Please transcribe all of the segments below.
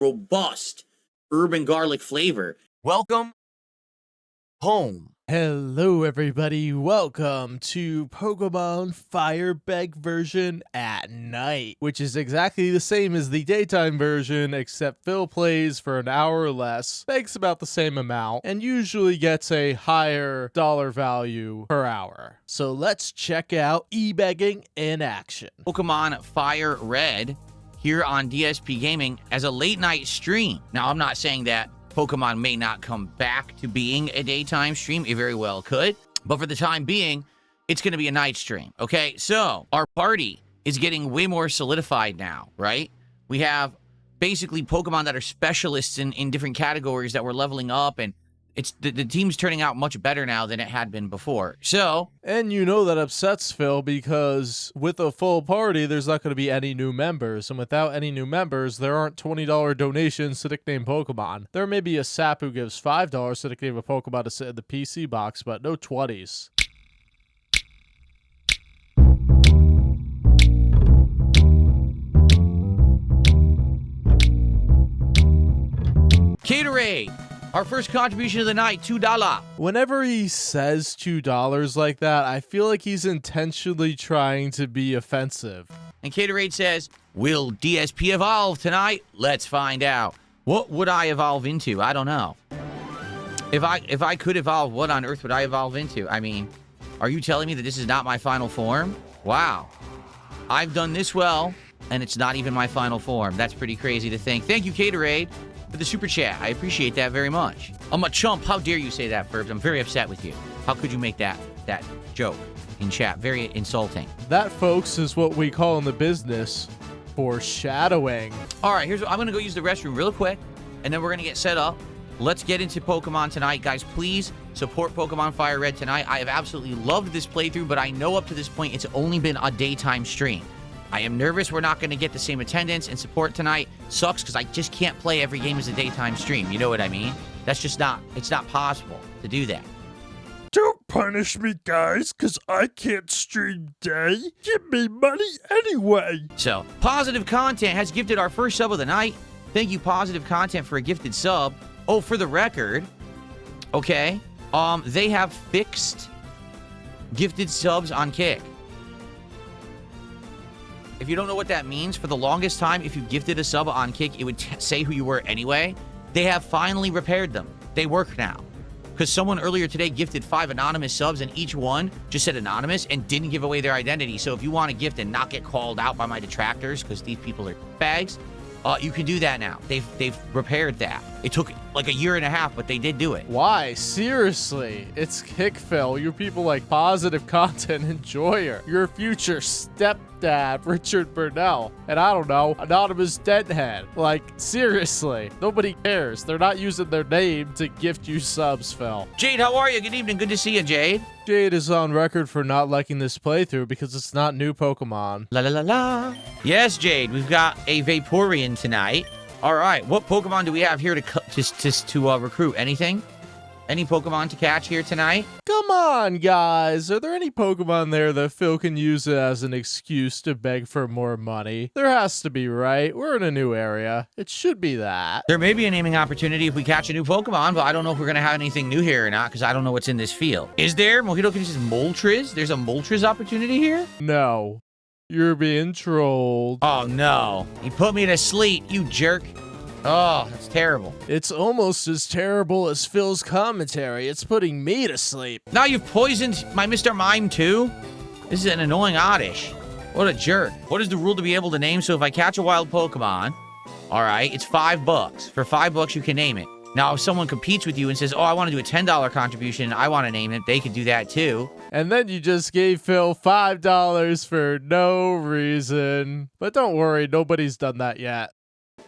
robust urban garlic flavor. Welcome home. Hello everybody, welcome to Pokemon Fire Red version at night, which is exactly the same as the daytime version, except Phil plays for an hour or less, begs about the same amount, and usually gets a higher dollar value per hour. So let's check out e-begging in action. Pokemon Fire Red here on DSP Gaming as a late night stream. Now, I'm not saying that Pokemon may not come back to being a daytime stream. It very well could. But for the time being, it's going to be a night stream. Okay, so our party is getting way more solidified now, right? We have basically Pokemon that are specialists in different categories that we're leveling up, and it's the team's turning out much better now than it had been before. So, and you know that upsets Phil because with a full party, there's not going to be any new members. And without any new members, there aren't $20 donations to nickname Pokemon. There may be a sap who gives $5 to nickname a Pokemon to sit in the PC box, but no 20s. Gatorade, our first contribution of the night, $2. Whenever he says $2 like that, I feel like he's intentionally trying to be offensive. And Gatorade says, will DSP evolve tonight? Let's find out. What would I evolve into? I don't know. If I could evolve, what on earth would I evolve into? I mean, are you telling me that this is not my final form? Wow. I've done this well, and it's not even my final form. That's pretty crazy to think. Thank you, Gatorade, for the super chat. I appreciate that very much. I'm a chump. How dare you say that, Furbs? I'm very upset with you. How could you make that joke in chat? Very insulting. That, folks, is what we call in the business foreshadowing. All right, here's what I'm going to go use the restroom real quick, and then we're going to get set up. Let's get into Pokemon tonight. Guys, please support Pokemon Fire Red tonight. I have absolutely loved this playthrough, but I know up to this point it's only been a daytime stream. I am nervous we're not going to get the same attendance and support tonight. Sucks because I just can't play every game as a daytime stream. You know what I mean? That's just not, it's not possible to do that. Don't punish me, guys, because I can't stream day. Give me money anyway. So, Positive Content has gifted our first sub of the night. Thank you, Positive Content, for a gifted sub. Oh, for the record, okay, they have fixed gifted subs on Kick. If you don't know what that means, for the longest time, if you gifted a sub on Kick, it would say who you were anyway. They have finally repaired them. They work now. Because someone earlier today gifted 5 anonymous subs, and each one just said anonymous and didn't give away their identity. So if you want to gift and not get called out by my detractors, because these people are bags, you can do that now. They've repaired that. It took like a year and a half, but they did do it. Why? Seriously? It's Kick, Phil. You people like Positive Content enjoyer. Your future stepdad, Richard Burnell. And I don't know, Anonymous Deadhead. Like, seriously. Nobody cares. They're not using their name to gift you subs, Phil. Jade, how are you? Good evening. Good to see you, Jade. Jade is on record for not liking this playthrough because it's not new Pokemon. La la la la. Yes, Jade, we've got a Vaporeon tonight. All right, what Pokemon do we have here to recruit? Anything? Any Pokemon to catch here tonight? Come on, guys. Are there any Pokemon there that Phil can use as an excuse to beg for more money? There has to be, right? We're in a new area. It should be that. There may be a naming opportunity if we catch a new Pokemon, but I don't know if we're going to have anything new here or not because I don't know what's in this field. Is there? Mojito says Moltres? There's a Moltres opportunity here? No. You're being trolled. Oh, no. He put me to sleep, you jerk. Oh, that's terrible. It's almost as terrible as Phil's commentary. It's putting me to sleep. Now you've poisoned my Mr. Mime, too? This is an annoying oddish. What a jerk. What is the rule to be able to name? So if I catch a wild Pokemon, all right, it's $5. For $5, you can name it. Now, if someone competes with you and says, oh, I want to do a $10 contribution, I want to name it, they could do that too. And then you just gave Phil $5 for no reason. But don't worry, nobody's done that yet.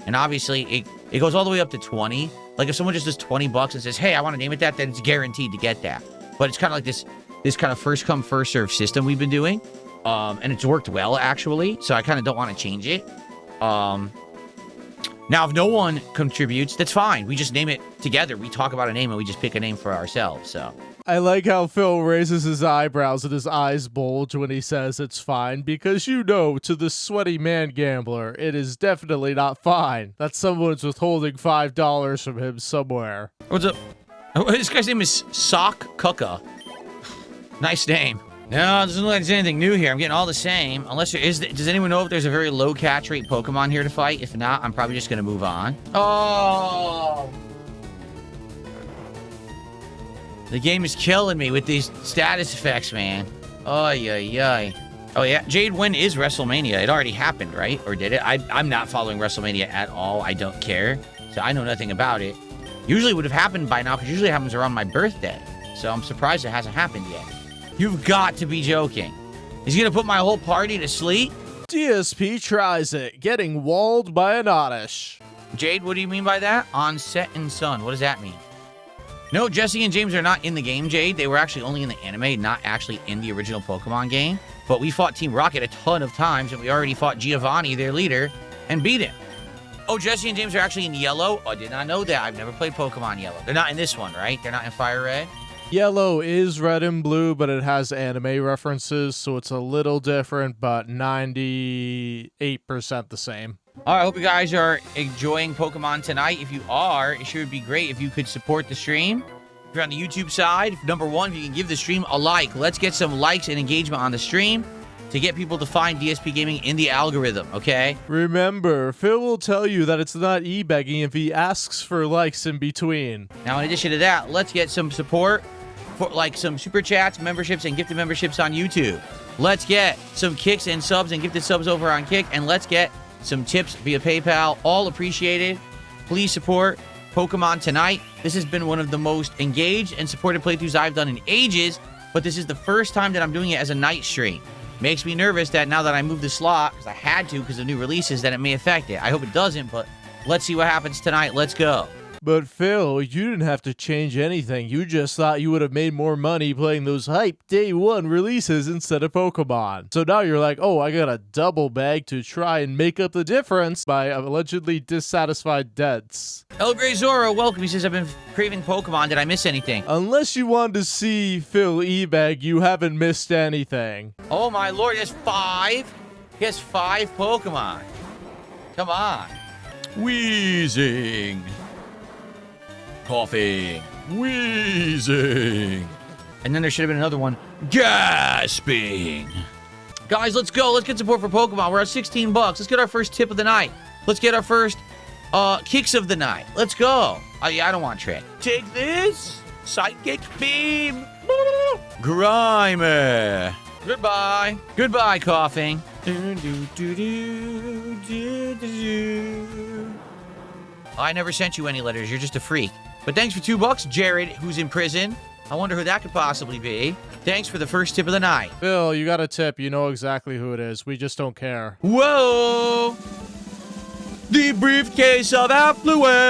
And obviously, it goes all the way up to 20. Like, if someone just does $20 and says, hey, I want to name it that, then it's guaranteed to get that. But it's kind of like this kind of first-come, first-served system we've been doing. And it's worked well, actually. So I kind of don't want to change it. Now, if no one contributes, that's fine. We just name it together. We talk about a name and we just pick a name for ourselves. So I like how Phil raises his eyebrows and his eyes bulge when he says it's fine, because you know, to the sweaty man gambler, it is definitely not fine. That someone's withholding $5 from him somewhere. What's up? Oh, this guy's name is Sock Cucka. Nice name. No, it doesn't look like there's anything new here. I'm getting all the same. Unless there is... Does anyone know if there's a very low catch rate Pokemon here to fight? If not, I'm probably just going to move on. Oh! The game is killing me with these status effects, man. Ay, ay, ay. Oh, yeah. Jade, when is WrestleMania? It already happened, right? Or did it? I'm not following WrestleMania at all. I don't care. So I know nothing about it. Usually would have happened by now, because usually it happens around my birthday. So I'm surprised it hasn't happened yet. You've got to be joking. He's gonna put my whole party to sleep? DSP tries it, getting walled by an Oddish. Jade, what do you mean by that? On set and sun. What does that mean? No, Jesse and James are not in the game, Jade. They were actually only in the anime, not actually in the original Pokemon game. But we fought Team Rocket a ton of times, and we already fought Giovanni, their leader, and beat him. Oh, Jesse and James are actually in Yellow? Oh, I did not know that. I've never played Pokemon Yellow. They're not in this one, right? They're not in Fire Red? Yellow is red and blue, but it has anime references, so it's a little different, but 98% the same. All right, I hope you guys are enjoying Pokemon tonight. If you are, it sure would be great if you could support the stream. If you're on the YouTube side, number one, if you can give the stream a like. Let's get some likes and engagement on the stream to get people to find DSP Gaming in the algorithm, okay? Remember, Phil will tell you that it's not e-begging if he asks for likes in between. Now, in addition to that, let's get some support for like some super chats, memberships, and gifted memberships on YouTube. Let's get some kicks and subs and gifted subs over on Kick, and let's get some tips via PayPal. All appreciated. Please support Pokemon tonight. This has been one of the most engaged and supported playthroughs I've done in ages, but this is the first time that I'm doing it as a night stream. Makes me nervous that now that I moved the slot, because I had to because of new releases, that it may affect it. I hope it doesn't, but let's see what happens tonight. Let's go. But Phil, you didn't have to change anything. You just thought you would have made more money playing those hype day one releases instead of Pokemon. So now you're like, oh, I got a double bag to try and make up the difference by allegedly dissatisfied debts. El Grey Zoro, welcome. He says, I've been craving Pokemon. Did I miss anything? Unless you wanted to see Phil e-bag, you haven't missed anything. Oh my lord, he has 5? He has 5 Pokemon. Come on. Wheezing. Coughing. Wheezing. And then there should have been another one. Gasping. Guys, let's go. Let's get support for Pokemon. We're at 16 bucks. Let's get our first tip of the night. Let's get our first kicks of the night. Let's go. Oh, yeah, I don't want trick. Take this. Psychic beam. Grimy. Goodbye. Goodbye, coughing. I never sent you any letters. You're just a freak. But thanks for $2, Jared, who's in prison. I wonder who that could possibly be. Thanks for the first tip of the night. Phil, you got a tip. You know exactly who it is. We just don't care. Whoa! The briefcase of affluence.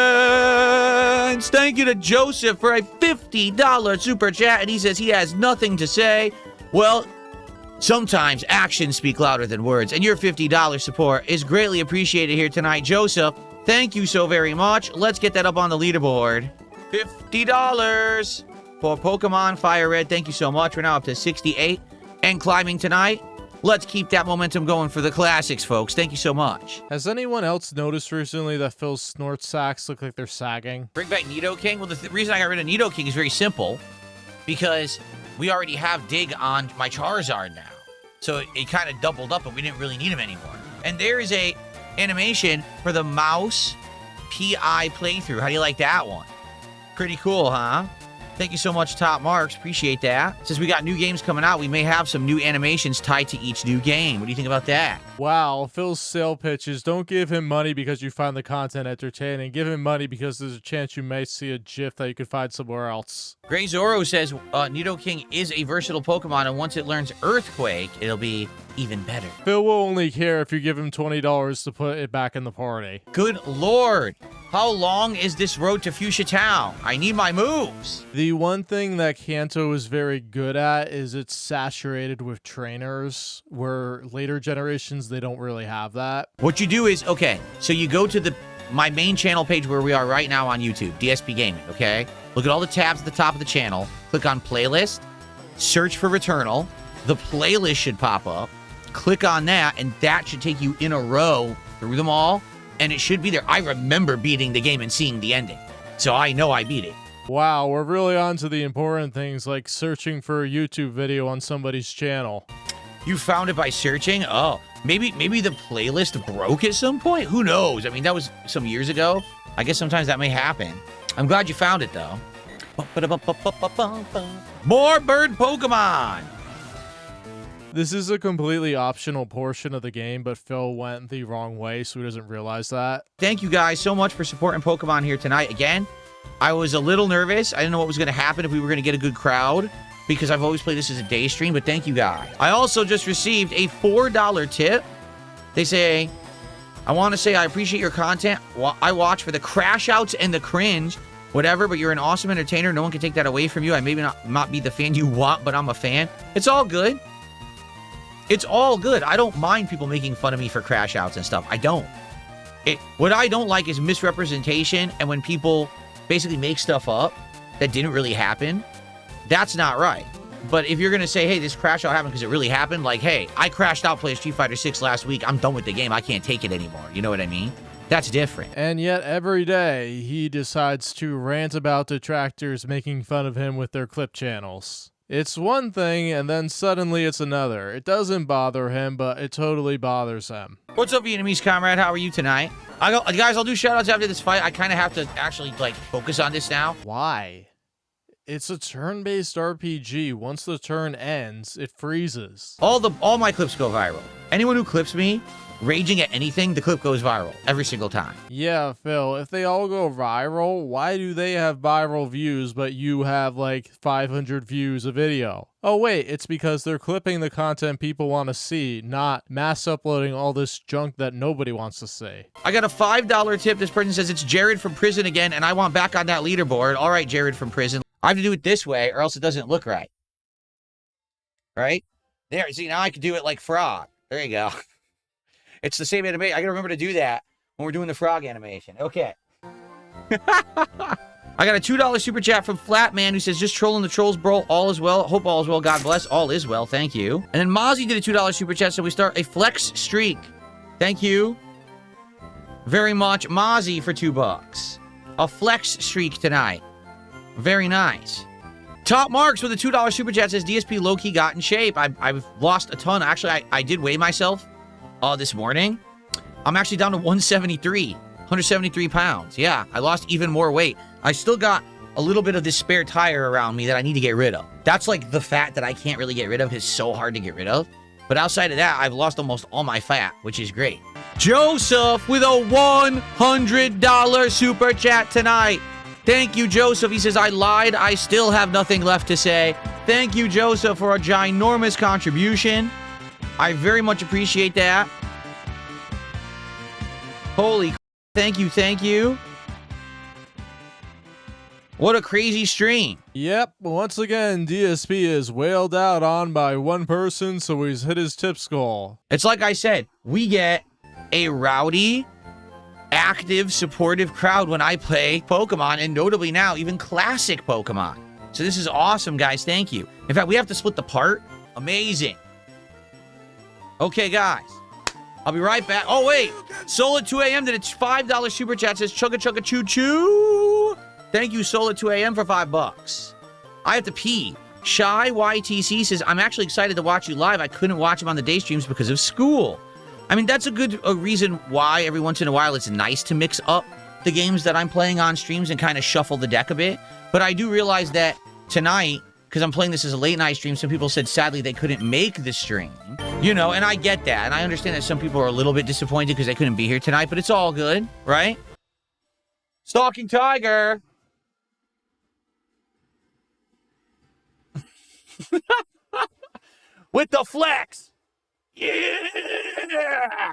Thank you to Joseph for a $50 super chat. And he says he has nothing to say. Well, sometimes actions speak louder than words. And your $50 support is greatly appreciated here tonight, Joseph. Thank you so very much. Let's get that up on the leaderboard. $50 for Pokemon Fire Red. Thank you so much. We're now up to 68 and climbing tonight. Let's keep that momentum going for the classics, folks. Thank you so much. Has anyone else noticed recently that Phil's snort sacks look like they're sagging? Bring back Nidoking? Well, the reason I got rid of Nidoking is very simple. Because we already have Dig on my Charizard now. So it kind of doubled up, and we didn't really need him anymore. And there is a animation for the mouse PI playthrough. How do you like that one? Pretty cool, huh? Thank you so much, Top Marks. Appreciate that. Since we got new games coming out, we may have some new animations tied to each new game. What do you think about that? Wow, Phil's sale pitches. Don't give him money because you find the content entertaining. Give him money because there's a chance you may see a GIF that you could find somewhere else. Grey Zoro says Nidoking is a versatile Pokemon, and once it learns Earthquake, it'll be even better. Phil will only care if you give him $20 to put it back in the party. Good lord. How long is this road to Fuchsia Town? I need my moves. The one thing that Kanto is very good at is it's saturated with trainers, where later generations, they don't really have that. What you do is, okay, so you go to my main channel page where we are right now on YouTube, DSP Gaming, okay? Look at all the tabs at the top of the channel. click on playlist, search for Returnal. The playlist should pop up. Click on that, and that should take you in a row through them all, and it should be there. I remember beating the game and seeing the ending, so I know I beat it. Wow, we're really on to the important things like searching for a YouTube video on somebody's channel. You found it by searching? Oh, maybe the playlist broke at some point? Who knows? I mean, that was some years ago. I guess sometimes that may happen. I'm glad you found it, though. More bird Pokemon! This is a completely optional portion of the game, but Phil went the wrong way, so he doesn't realize that. Thank you guys so much for supporting Pokemon here tonight. Again, I was a little nervous. I didn't know what was going to happen, if we were going to get a good crowd, because I've always played this as a day stream, but thank you guys. I also just received a $4 tip. They say, I want to say I appreciate your content. I watch for the crash outs and the cringe, whatever, but you're an awesome entertainer. No one can take that away from you. I maybe not be the fan you want, but I'm a fan. It's all good. It's all good. I don't mind people making fun of me for crash outs and stuff. I don't. What I don't like is misrepresentation, and when people basically make stuff up that didn't really happen. That's not right. But if you're going to say, hey, this crash out happened because it really happened, like, hey, I crashed out playing Street Fighter 6 last week. I'm done with the game. I can't take it anymore. You know what I mean? That's different. And yet every day he decides to rant about detractors making fun of him with their clip channels. It's one thing, and then suddenly it's another. It doesn't bother him, but it totally bothers him. What's up, Vietnamese comrade? How are you tonight? Guys, I'll do shoutouts after this fight. I kind of have to actually, like, focus on this now. Why? It's a turn-based RPG. Once the turn ends, it freezes. All my clips go viral. Anyone who clips me raging at anything, the clip goes viral every single time. Yeah, Phil, if they all go viral, why do they have viral views, but you have like 500 views a video? Oh wait, it's because they're clipping the content people want to see, not mass uploading all this junk that nobody wants to see. I got a $5 tip. This person says, it's Jared from prison again, and I want back on that leaderboard. All right, Jared from prison. I have to do it this way, or else it doesn't look right. Right? There, see, now I can do it like Frog. There you go. It's the same animation. I gotta remember to do that when we're doing the frog animation. Okay. I got a $2 super chat from Flatman who says, just trolling the trolls, bro. All is well. Hope all is well. God bless. All is well. Thank you. And then Mozzie did a $2 super chat, so we start a flex streak. Thank you very much, Mozzie, for $2. A flex streak tonight. Very nice. Top Marks with a $2 super chat says, DSP low-key got in shape. I've lost a ton. Actually, I did weigh myself this morning. I'm actually down to 173 pounds. Yeah, I lost even more weight. I still got a little bit of this spare tire around me that I need to get rid of. That's like the fat that I can't really get rid of. It's so hard to get rid of. But outside of that, I've lost almost all my fat, which is great. Joseph with a $100 super chat tonight. Thank you, Joseph. He says, I lied. I still have nothing left to say. Thank you, Joseph, for a ginormous contribution. I very much appreciate that. Holy thank you, thank you. What a crazy stream. Yep, once again, DSP is wailed out on by one person, so he's hit his tip goal. It's like I said, we get a rowdy, active, supportive crowd when I play Pokemon, and notably now, even classic Pokemon. So this is awesome, guys. Thank you. In fact, we have to split the part. Amazing. Okay, guys. I'll be right back. Oh, wait. Soul at 2 a.m. did a $5 super chat. Says, chugga chugga choo choo. Thank you, Soul at 2 a.m. for $5. I have to pee. Shy YTC says, I'm actually excited to watch you live. I couldn't watch him on the day streams because of school. I mean, that's a reason why every once in a while it's nice to mix up the games that I'm playing on streams and kind of shuffle the deck a bit. But I do realize that tonight, because I'm playing this as a late night stream, some people said sadly they couldn't make the stream. You know, and I get that. And I understand that some people are a little bit disappointed because they couldn't be here tonight, but it's all good, right? Stalking Tiger. With the flex. Yeah!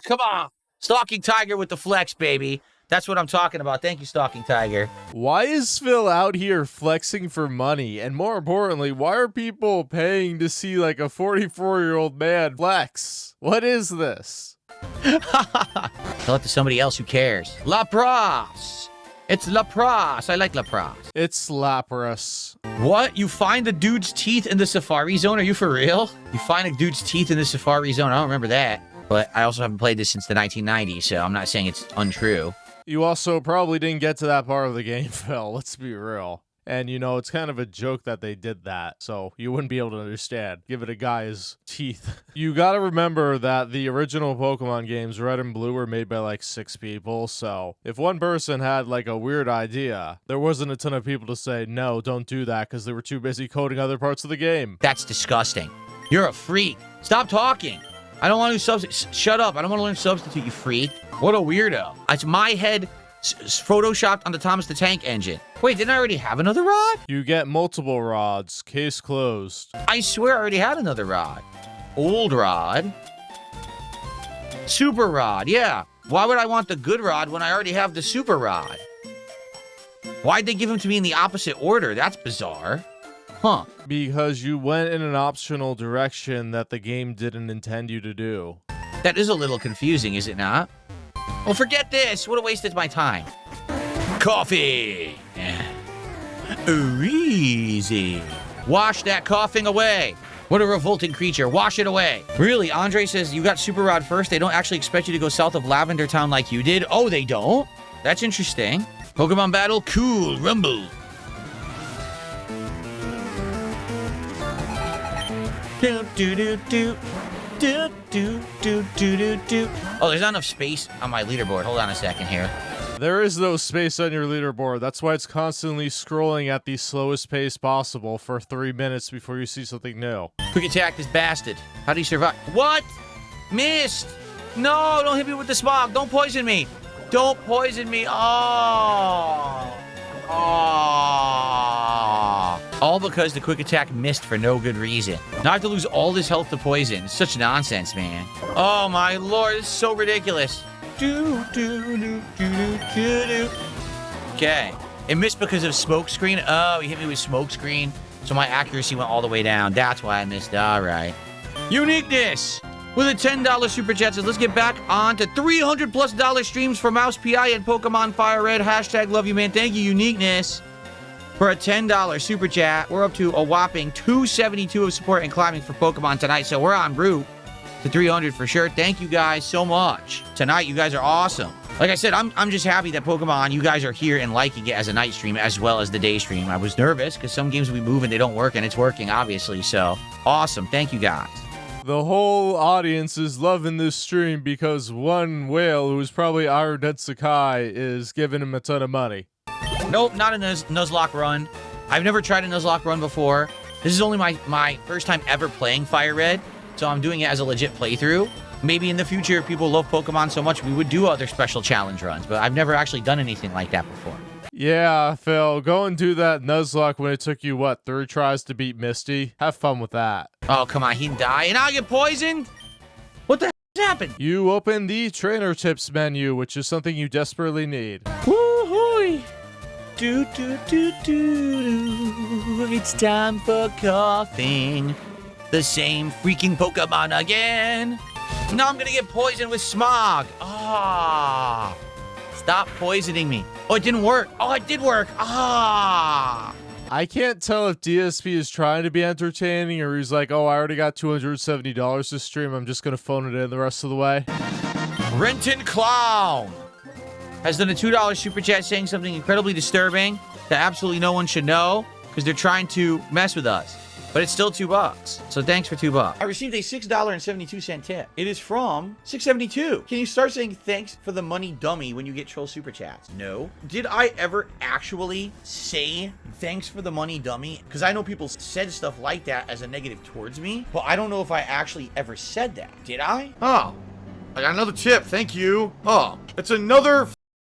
Come on. Stalking Tiger with the flex, baby. That's what I'm talking about. Thank you, Stalking Tiger. Why is Phil out here flexing for money? And more importantly, why are people paying to see like a 44-year-old man flex? What is this? Tell it to somebody else who cares. La Pros. It's Lapras. I like Lapras. It's Lapras. What? You find the dude's teeth in the Safari Zone? Are you for real? You find a dude's teeth in the Safari Zone? I don't remember that. But I also haven't played this since the 1990s, so I'm not saying it's untrue. You also probably didn't get to that part of the game, Phil. Let's be real. And, you know, it's kind of a joke that they did that, so you wouldn't be able to understand. Give it a guy's teeth. You gotta remember that the original Pokemon games, Red and Blue, were made by like 6 people, so if one person had like a weird idea, there wasn't a ton of people to say, no, don't do that, because they were too busy coding other parts of the game. That's disgusting. You're a freak. Stop talking. I don't want to substitute. Shut up. I don't want to learn substitute, you freak. What a weirdo. It's my head photoshopped on the Thomas the Tank engine. Wait, didn't I already have another rod? You get multiple rods. Case closed. I swear I already had another rod. Old rod. Super rod, yeah. Why would I want the good rod when I already have the super rod? Why'd they give them to me in the opposite order? That's bizarre. Huh. Because you went in an optional direction that the game didn't intend you to do. That is a little confusing, is it not? Well, forget this. What a waste of my time. Coffee. Ooh, easy. Wash that coughing away. What a revolting creature. Wash it away. Really, Andre says you got Super Rod first. They don't actually expect you to go south of Lavender Town like you did. Oh, they don't? That's interesting. Pokemon battle, cool, rumble. Do, do, do, do. Do, do, do, do, do, do. Oh, there's not enough space on my leaderboard. Hold on a second here. There is no space on your leaderboard. That's why it's constantly scrolling at the slowest pace possible for 3 minutes before you see something new. Quick attack this bastard. How do you survive? What? Missed. No, don't hit me with the smog. Don't poison me. Don't poison me. Oh. Oh. All because the quick attack missed for no good reason. Now I have to lose all this health to poison. It's such nonsense, man. Oh my lord, it's so ridiculous. Do, do, do, do, do, do, do. Okay. It missed because of smoke screen. Oh, he hit me with smoke screen. So my accuracy went all the way down. That's why I missed. All right. Uniqueness. With a $10 super chat says, let's get back on to $300+ streams for Mouse PI and Pokemon Fire Red. Hashtag love you, man. Thank you, Uniqueness. For a $10 super chat, we're up to a whopping 272 of support and climbing for Pokemon tonight. So we're en route to 300 for sure. Thank you guys so much. Tonight, you guys are awesome. Like I said, I'm just happy that Pokemon, you guys are here and liking it as a night stream as well as the day stream. I was nervous because some games we move and they don't work, and it's working, obviously. So awesome. Thank you guys. The whole audience is loving this stream because one whale, who's probably Iron Sakai, is giving him a ton of money. Nope, not a Nuzlocke run. I've never tried a Nuzlocke run before. This is only my first time ever playing Fire Red, so I'm doing it as a legit playthrough. Maybe in the future, if people love Pokemon so much, we would do other special challenge runs, but I've never actually done anything like that before. Yeah, Phil, go and do that Nuzlocke when it took you, what, 3 tries to beat Misty? Have fun with that. Oh, come on, he didn't die, and I get poisoned? What the heck happened? You open the trainer tips menu, which is something you desperately need. Woo-hoo! Do, do, do, do, do. It's time for coughing. The same freaking Pokemon again. Now I'm gonna get poisoned with smog. Ah. Stop poisoning me. Oh, it didn't work. Oh, it did work. Ah. I can't tell if DSP is trying to be entertaining or he's like, oh, I already got $270 to stream. I'm just gonna phone it in the rest of the way. Renton Clown has done a $2 super chat saying something incredibly disturbing that absolutely no one should know because they're trying to mess with us. But it's still $2. So thanks for $2. I received a $6.72 tip. It is from 672. Can you start saying thanks for the money dummy when you get troll super chats? No. Did I ever actually say thanks for the money dummy? Because I know people said stuff like that as a negative towards me, but I don't know if I actually ever said that. Did I? Oh, I got another tip. Thank you. Oh, it's another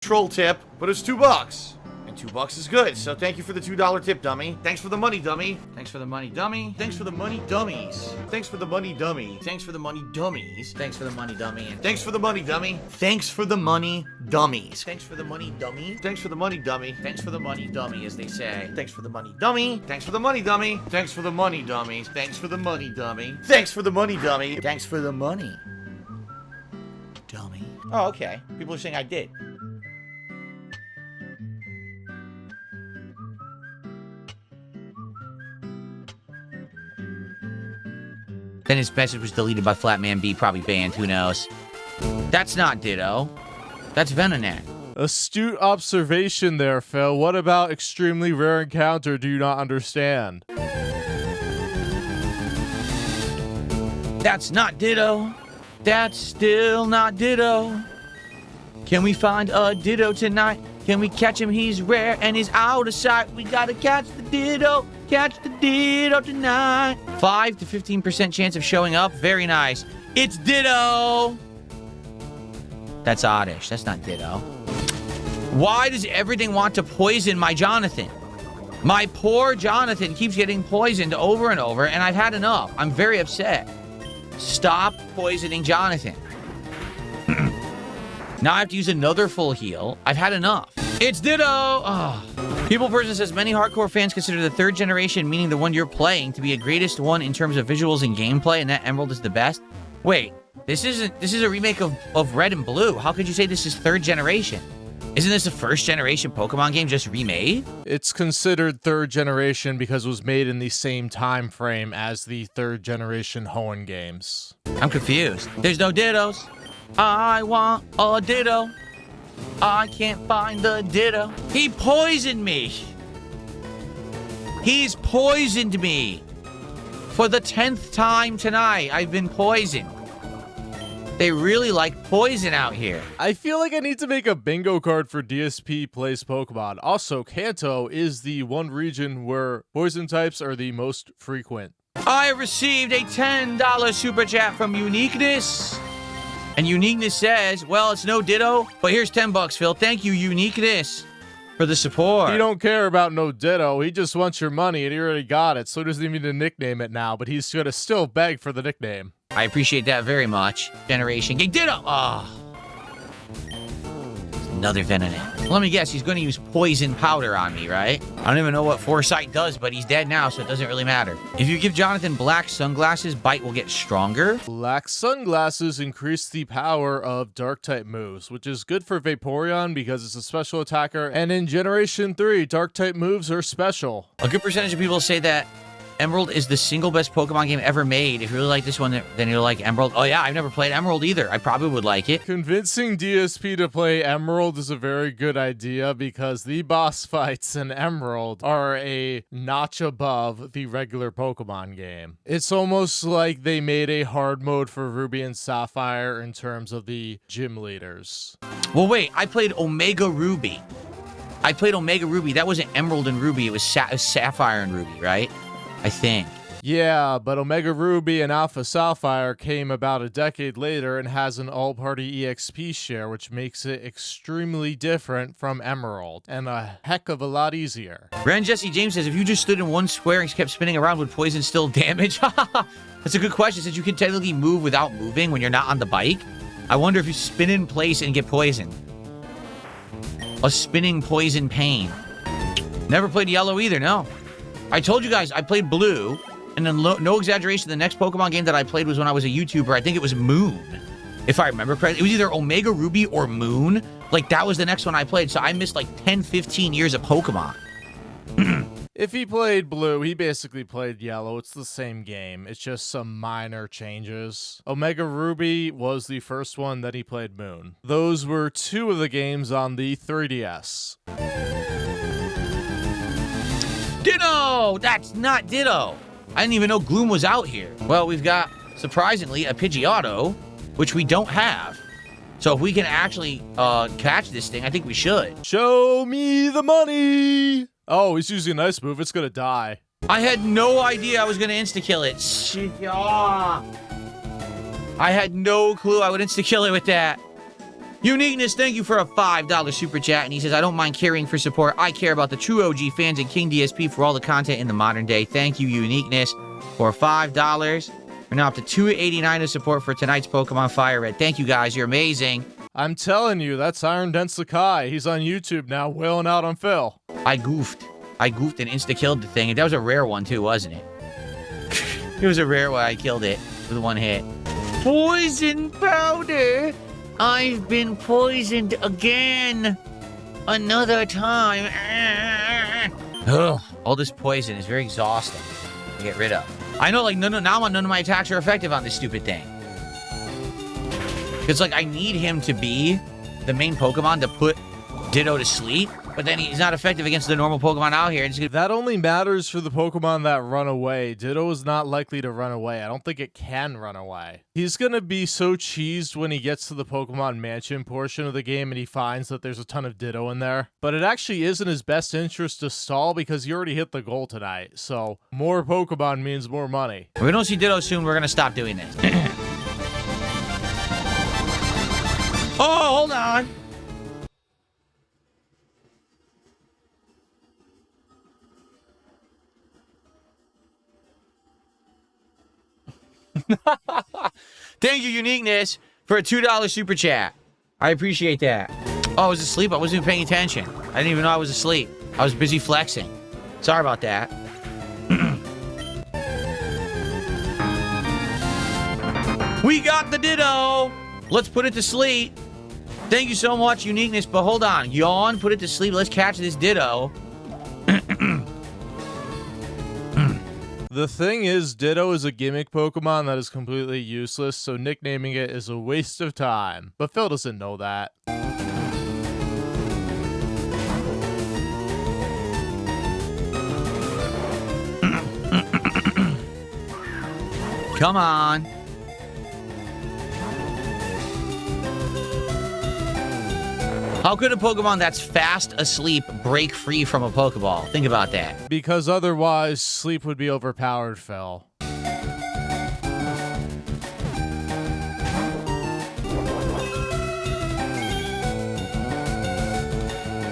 troll tip, but it's $2. $2 is good, so thank you for the $2 tip, dummy. Thanks for the money, dummy. Thanks for the money, dummy. Thanks for the money, dummies. Thanks for the money, dummy. Thanks for the money, dummies. Thanks for the money, dummy. And thanks for the money, dummy. Thanks for the money, dummies. Thanks for the money, dummy. Thanks for the money, dummy. Thanks for the money, dummy, as they say. Thanks for the money, dummy. Thanks for the money, dummy. Thanks for the money, dummies. Thanks for the money, dummy. Thanks for the money, dummy. Thanks for the money, dummy. Oh, okay. People are saying I did. Then his message was deleted by Flatman B, probably banned, who knows. That's not Ditto. That's Venonat. Astute observation there, Phil. What about extremely rare encounter do you not understand? That's not Ditto. That's still not Ditto. Can we find a Ditto tonight? Can we catch him? He's rare and he's out of sight. We gotta catch the Ditto. Catch the Ditto tonight. 5 to 15% chance of showing up. Very nice. It's Ditto. That's oddish. That's not Ditto. Why does everything want to poison my Jonathan? My poor Jonathan keeps getting poisoned over and over, and I've had enough. I'm very upset. Stop poisoning Jonathan. Now I have to use another full heal. I've had enough. It's Ditto! Oh. People Person says, many hardcore fans consider the third generation, meaning the one you're playing, to be a greatest one in terms of visuals and gameplay, and that Emerald is the best. Wait, this is a remake of Red and Blue. How could you say this is third generation? Isn't this a first generation Pokemon game just remade? It's considered third generation because it was made in the same time frame as the third generation Hoenn games. I'm confused. There's no Dittos. I want a Ditto. I can't find the Ditto. He poisoned me. He's poisoned me. For the 10th time tonight, I've been poisoned. They really like poison out here. I feel like I need to make a bingo card for DSP plays Pokemon. Also, Kanto is the one region where poison types are the most frequent. I received a $10 super chat from Uniqueness. And Uniqueness says, well, it's no Ditto, but here's 10 bucks, Phil. Thank you, Uniqueness, for the support. He don't care about no Ditto. He just wants your money, and he already got it, so he doesn't even need to nickname it now, but he's gonna still beg for the nickname. I appreciate that very much. Generation Geek Ditto! Oh. Another Venonat. Let me guess, he's going to use poison powder on me, right? I don't even know what Foresight does, but he's dead now, so it doesn't really matter. If you give Jonathan black sunglasses, Bite will get stronger. Black sunglasses increase the power of Dark-type moves, which is good for Vaporeon because it's a special attacker, and in Generation 3, Dark-type moves are special. A good percentage of people say that Emerald is the single best Pokemon game ever made. If you really like this one, then you'll like Emerald. Oh yeah, I've never played Emerald either. I probably would like it. Convincing DSP to play Emerald is a very good idea because the boss fights in Emerald are a notch above the regular Pokemon game. It's almost like they made a hard mode for Ruby and Sapphire in terms of the gym leaders. Well, wait, I played Omega Ruby. That wasn't Emerald and Ruby. It was Sapphire and Ruby, right? I think. Yeah, but Omega Ruby and Alpha Sapphire came about a decade later and has an all-party EXP share, which makes it extremely different from Emerald, and a heck of a lot easier. Ren Jesse James says, if you just stood in one square and kept spinning around, would poison still damage? That's a good question, since you can technically move without moving when you're not on the bike. I wonder if you spin in place and get poisoned. A spinning poison pain. Never played Yellow either, no. I told you guys, I played Blue, and then no exaggeration, the next Pokemon game that I played was when I was a YouTuber. I think it was Moon, if I remember correctly. It was either Omega Ruby or Moon. Like, that was the next one I played, so I missed like 10, 15 years of Pokemon. If he played Blue, he basically played Yellow. It's the same game. It's just some minor changes. Omega Ruby was the first one, then he played Moon. Those were two of the games on the 3DS. Ditto! That's not Ditto. I didn't even know Gloom was out here. Well, we've got, surprisingly, a Pidgeotto, which we don't have. So if we can actually catch this thing, I think we should. Show me the money! Oh, he's using a nice move. It's gonna die. I had no idea I was gonna insta-kill it. I had no clue I would insta-kill it with that. Uniqueness, thank you for a $5 super chat. And he says, I don't mind caring for support. I care about the true OG fans and King DSP for all the content in the modern day. Thank you, Uniqueness, for $5. We're now up to $2.89 of support for tonight's Pokemon Fire Red. Thank you, guys. You're amazing. I'm telling you, that's Iron Den Sakai. He's on YouTube now, wailing out on Phil. I goofed and insta-killed the thing. And that was a rare one, too, wasn't it? It was a rare one. I killed it with one hit. Poison powder! I've been poisoned again. Another time. Ugh, all this poison is very exhausting to get rid of. I know, like, now none of my attacks are effective on this stupid thing. It's like, I need him to be the main Pokemon to put Ditto to sleep, but then he's not effective against the normal Pokemon out here. That only matters for the Pokemon that run away. Ditto is not likely to run away. I don't think it can run away. He's gonna be so cheesed when he gets to the Pokemon Mansion portion of the game and he finds that there's a ton of Ditto in there. But it actually is in his best interest to stall because he already hit the goal tonight. So more Pokemon means more money. If we don't see Ditto soon, we're gonna stop doing this. Oh, hold on. Thank you, Uniqueness, for a $2 super chat. I appreciate that. Oh, I was asleep. I wasn't even paying attention. I didn't even know I was asleep. I was busy flexing. Sorry about that. We got the Ditto. Let's put it to sleep. Thank you so much, Uniqueness, but hold on. Yawn, put it to sleep. Let's catch this Ditto. The thing is, Ditto is a gimmick Pokemon that is completely useless, so nicknaming it is a waste of time. But Phil doesn't know that. Come on. How could a Pokemon that's fast asleep break free from a Pokeball? Think about that. Because otherwise, sleep would be overpowered, Phil.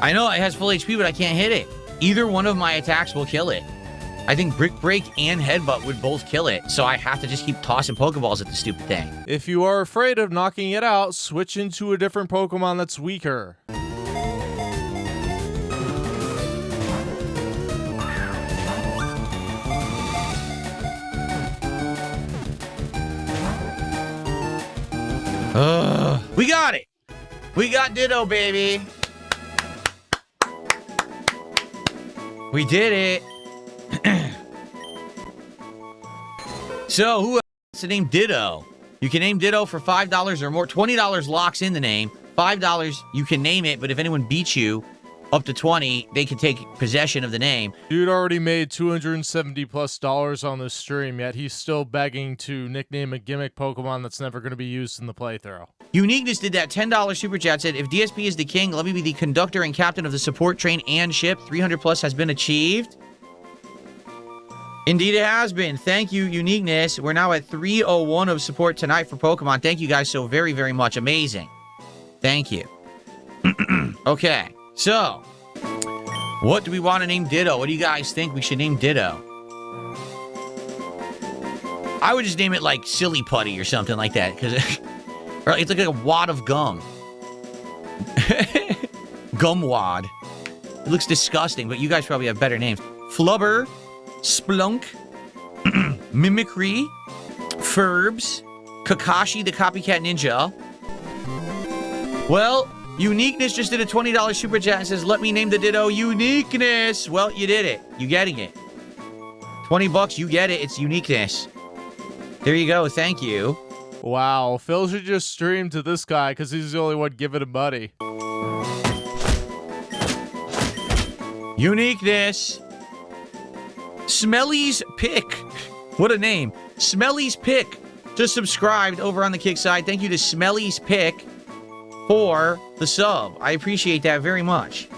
I know it has full HP, but I can't hit it. Either one of my attacks will kill it. I think Brick Break and Headbutt would both kill it, so I have to just keep tossing Pokeballs at the stupid thing. If you are afraid of knocking it out, switch into a different Pokemon that's weaker. We got it! We got Ditto, baby! We did it! So, who wants to name Ditto? You can name Ditto for $5 or more. $20 locks in the name. $5, you can name it, but if anyone beats you up to 20, they can take possession of the name. Dude already made $270+ on this stream, yet he's still begging to nickname a gimmick Pokemon that's never going to be used in the playthrough. Uniqueness did that $10 super chat, said, if DSP is the king, let me be the conductor and captain of the support train and ship. 300+ has been achieved. Indeed it has been. Thank you, Uniqueness. We're now at 301 of support tonight for Pokemon. Thank you guys so very, very much. Amazing. Thank you. Okay, so what do we want to name Ditto? What do you guys think we should name Ditto? I would just name it like Silly Putty or something like that, because it's like a wad of gum. Gum wad. It looks disgusting, but you guys probably have better names. Flubber, Splunk, Mimicry, Furbs, Kakashi the Copycat Ninja. Well, Uniqueness just did a $20 super chat and says, let me name the Ditto Uniqueness. Well, you did it. You getting it. 20 bucks, you get it. It's Uniqueness. There you go. Thank you. Wow, Phil should just stream to this guy because he's the only one giving him money. Uniqueness. Smelly's Pick. What a name. Smelly's Pick just subscribed over on the Kick side. Thank you to Smelly's Pick for the sub. I appreciate that very much.